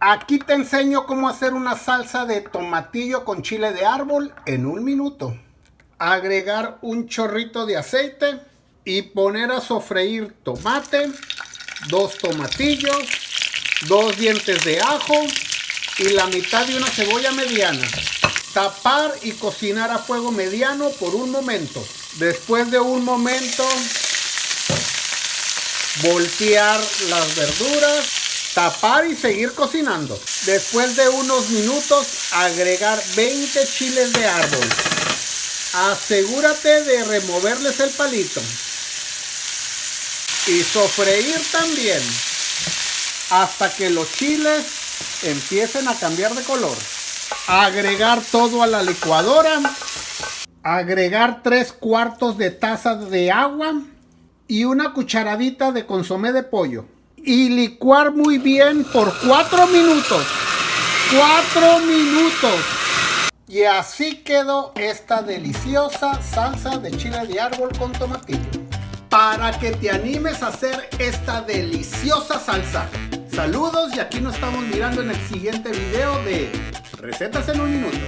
Aquí te enseño cómo hacer una salsa de tomatillo con chile de árbol en 1 minuto. Agregar un chorrito de aceite y poner a sofreír tomate, 2 tomatillos, 2 dientes de ajo y la mitad de una cebolla mediana. Tapar y cocinar a fuego mediano por un momento. Después de un momento, voltear las verduras, tapar y seguir cocinando. Después de unos minutos, agregar 20 chiles de árbol. Asegúrate de removerles el palito. Y sofreír también hasta que los chiles empiecen a cambiar de color. Agregar todo a la licuadora. Agregar 3/4 de taza de agua y una cucharadita de consomé de pollo. Y licuar muy bien por 4 minutos. 4 minutos. Y así quedó esta deliciosa salsa de chile de árbol con tomatillo. Para que te animes a hacer esta deliciosa salsa. Saludos y aquí nos estamos mirando en el siguiente video de Recetas en 1 minuto.